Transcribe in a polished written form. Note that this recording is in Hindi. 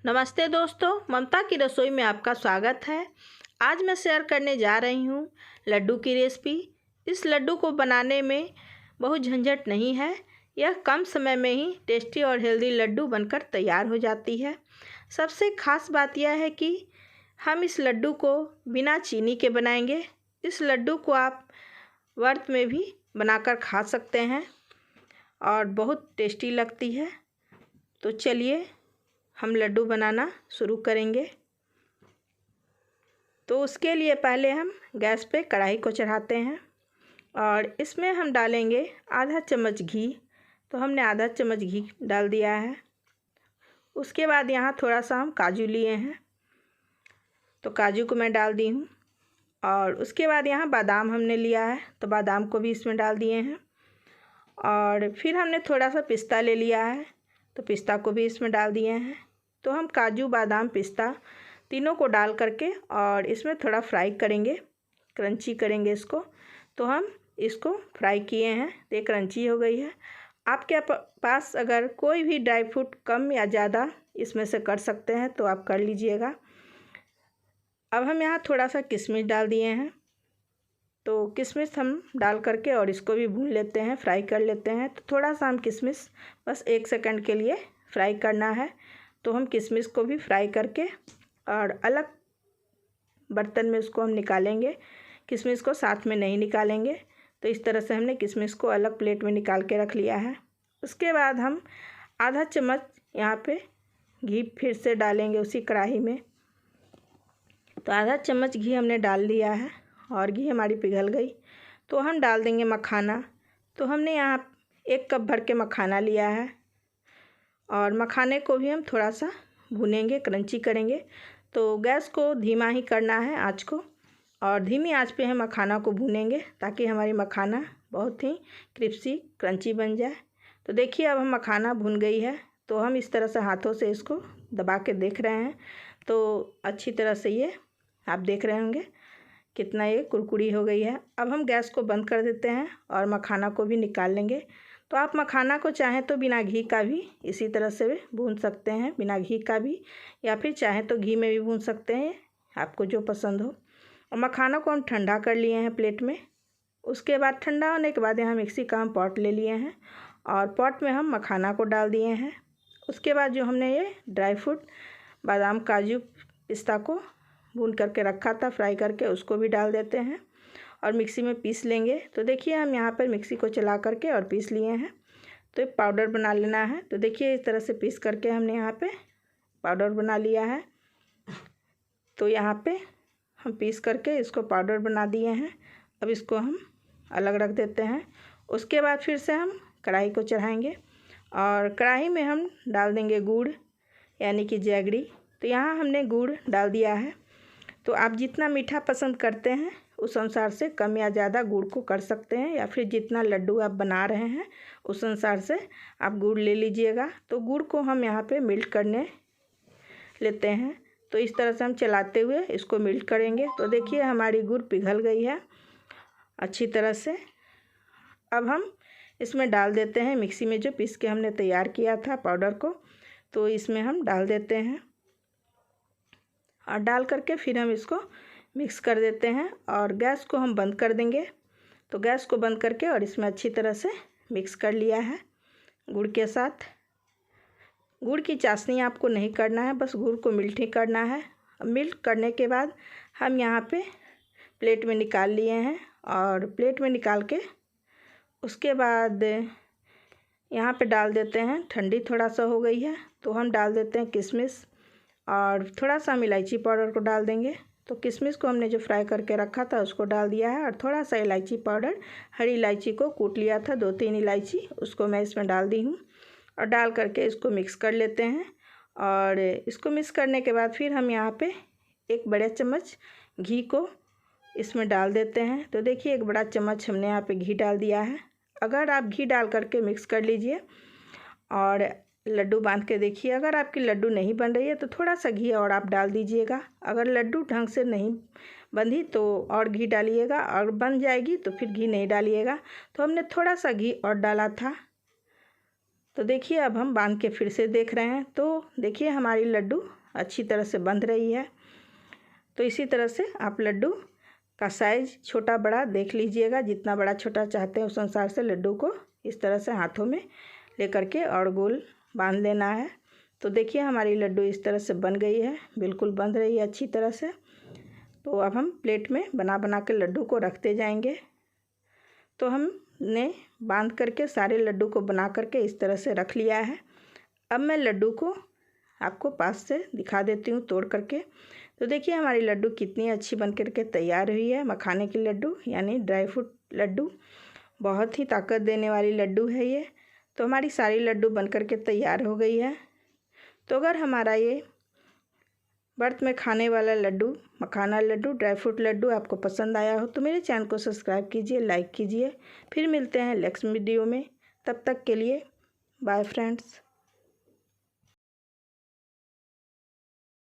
नमस्ते दोस्तों, ममता की रसोई में आपका स्वागत है। आज मैं शेयर करने जा रही हूँ लड्डू की रेसिपी। इस लड्डू को बनाने में बहुत झंझट नहीं है। यह कम समय में ही टेस्टी और हेल्दी लड्डू बनकर तैयार हो जाती है। सबसे ख़ास बात यह है कि हम इस लड्डू को बिना चीनी के बनाएंगे। इस लड्डू को आप व्रत में भी बनाकर खा सकते हैं और बहुत टेस्टी लगती है। तो चलिए हम लड्डू बनाना शुरू करेंगे। तो उसके लिए पहले हम गैस पे कढ़ाई को चढ़ाते हैं और इसमें हम डालेंगे आधा चम्मच घी। तो हमने आधा चम्मच घी डाल दिया है। उसके बाद यहाँ थोड़ा सा हम काजू लिए हैं, तो काजू को मैं डाल दी हूँ। और उसके बाद यहाँ बादाम हमने लिया है, तो बादाम को भी इसमें डाल दिए हैं। और फिर हमने थोड़ा सा पिस्ता ले लिया है, तो पिस्ता को भी इसमें डाल दिए हैं। तो हम काजू बादाम पिस्ता तीनों को डाल करके और इसमें थोड़ा फ्राई करेंगे, क्रंची करेंगे इसको। तो हम इसको फ्राई किए हैं, तो ये क्रंची हो गई है। आपके पास अगर कोई भी ड्राई फ्रूट कम या ज़्यादा इसमें से कर सकते हैं तो आप कर लीजिएगा। अब हम यहाँ थोड़ा सा किशमिश डाल दिए हैं, तो किशमिश हम डाल करके और इसको भी भून लेते हैं, फ्राई कर लेते हैं। तो थोड़ा सा हम किशमिश बस 1 सेकंड के लिए फ्राई करना है। तो हम किशमिश को भी फ्राई करके और अलग बर्तन में उसको हम निकालेंगे। किशमिश को साथ में नहीं निकालेंगे। तो इस तरह से हमने किशमिश को अलग प्लेट में निकाल के रख लिया है। उसके बाद हम आधा चम्मच यहाँ पे घी फिर से डालेंगे उसी कढ़ाई में। तो आधा चम्मच घी हमने डाल दिया है और घी हमारी पिघल गई। तो हम डाल देंगे मखाना। तो हमने यहाँ 1 कप भर के मखाना लिया है और मखाने को भी हम थोड़ा सा भूनेंगे, क्रंची करेंगे। तो गैस को धीमा ही करना है आँच को, और धीमी आँच पे हम मखाना को भूनेंगे ताकि हमारी मखाना बहुत ही क्रिस्पी क्रंची बन जाए। तो देखिए अब हम मखाना भुन गई है। तो हम इस तरह से हाथों से इसको दबा के देख रहे हैं, तो अच्छी तरह से ये आप देख रहे होंगे कितना ये कुरकुरी हो गई है। अब हम गैस को बंद कर देते हैं और मखाना को भी निकाल लेंगे। तो आप मखाना को चाहें तो बिना घी का भी इसी तरह से भून सकते हैं, बिना घी का भी, या फिर चाहें तो घी में भी भून सकते हैं, आपको जो पसंद हो। और मखाना को हम ठंडा कर लिए हैं प्लेट में। उसके बाद ठंडा होने के बाद यहाँ मिक्सी का हम पॉट ले लिए हैं और पॉट में हम मखाना को डाल दिए हैं। उसके बाद जो हमने ये ड्राई फ्रूट बादाम काजू पिस्ता को भून करके रखा था फ्राई करके, उसको भी डाल देते हैं और मिक्सी में पीस लेंगे। तो देखिए हम यहाँ पर मिक्सी को चला करके और पीस लिए हैं। तो एक पाउडर बना लेना है। तो देखिए इस तरह से पीस करके हमने यहाँ पे पाउडर बना लिया है। तो यहाँ पे हम पीस करके इसको पाउडर बना दिए हैं। अब इसको हम अलग रख देते हैं। उसके बाद फिर से हम कढ़ाई को चढ़ाएँगे और कढ़ाई में हम डाल देंगे गुड़ यानी कि जैगरी। तो यहाँ हमने गुड़ डाल दिया है। तो आप जितना मीठा पसंद करते हैं उस अनुसार से कम या ज़्यादा गुड़ को कर सकते हैं, या फिर जितना लड्डू आप बना रहे हैं उस अनुसार से आप गुड़ ले लीजिएगा। तो गुड़ को हम यहाँ पे मेल्ट करने लेते हैं। तो इस तरह से हम चलाते हुए इसको मेल्ट करेंगे। तो देखिए हमारी गुड़ पिघल गई है अच्छी तरह से। अब हम इसमें डाल देते हैं मिक्सी में जो पीस के हमने तैयार किया था पाउडर को, तो इसमें हम डाल देते हैं और डाल करके फिर हम इसको मिक्स कर देते हैं और गैस को हम बंद कर देंगे। तो गैस को बंद करके और इसमें अच्छी तरह से मिक्स कर लिया है गुड़ के साथ। गुड़ की चाशनी आपको नहीं करना है, बस गुड़ को मिल्ट ही करना है। मिल्ट करने के बाद हम यहाँ पे प्लेट में निकाल लिए हैं और प्लेट में निकाल के उसके बाद यहाँ पे डाल देते हैं। ठंडी थोड़ा सा हो गई है तो हम डाल देते हैं किशमिश और थोड़ा सा हम इलायची पाउडर को डाल देंगे। तो किशमिश को हमने जो फ्राई करके रखा था उसको डाल दिया है और थोड़ा सा इलायची पाउडर, हरी इलायची को कूट लिया था 2-3 इलायची, उसको मैं इसमें डाल दी हूँ और डाल करके इसको मिक्स कर लेते हैं। और इसको मिक्स करने के बाद फिर हम यहाँ पे 1 बड़े चम्मच घी को इसमें डाल देते हैं। तो देखिए 1 बड़ा चम्मच हमने यहाँ पे घी डाल दिया है। अगर आप घी डाल करके मिक्स कर लीजिए और लड्डू बांध के देखिए। अगर आपकी लड्डू नहीं बन रही है तो थोड़ा सा घी और आप डाल दीजिएगा। अगर लड्डू ढंग से नहीं बंधी तो और घी डालिएगा, और बन जाएगी तो फिर घी नहीं डालिएगा। तो हमने थोड़ा सा घी और डाला था तो देखिए अब हम बांध के फिर से देख रहे हैं, तो देखिए हमारी लड्डू अच्छी तरह से बंध रही है। तो इसी तरह से आप लड्डू का साइज़ छोटा बड़ा देख लीजिएगा, जितना बड़ा छोटा चाहते हैं उस अनुसार से लड्डू को इस तरह से हाथों में लेकर के और गोल बांध लेना है। तो देखिए हमारी लड्डू इस तरह से बन गई है, बिल्कुल बंध रही है अच्छी तरह से। तो अब हम प्लेट में बना बना के लड्डू को रखते जाएंगे। तो हमने बांध करके सारे लड्डू को बना करके इस तरह से रख लिया है। अब मैं लड्डू को आपको पास से दिखा देती हूँ तोड़ करके। तो देखिए हमारी लड्डू कितनी अच्छी बन करके तैयार हुई है। मखाने की लड्डू यानी ड्राई फ्रूट लड्डू, बहुत ही ताकत देने वाली लड्डू है ये। तो हमारी सारी लड्डू बन करके तैयार हो गई है। तो अगर हमारा ये व्रत में खाने वाला लड्डू, मखाना लड्डू, ड्राई फ्रूट लड्डू आपको पसंद आया हो तो मेरे चैनल को सब्सक्राइब कीजिए, लाइक कीजिए। फिर मिलते हैं नेक्स्ट वीडियो में, तब तक के लिए बाय फ्रेंड्स।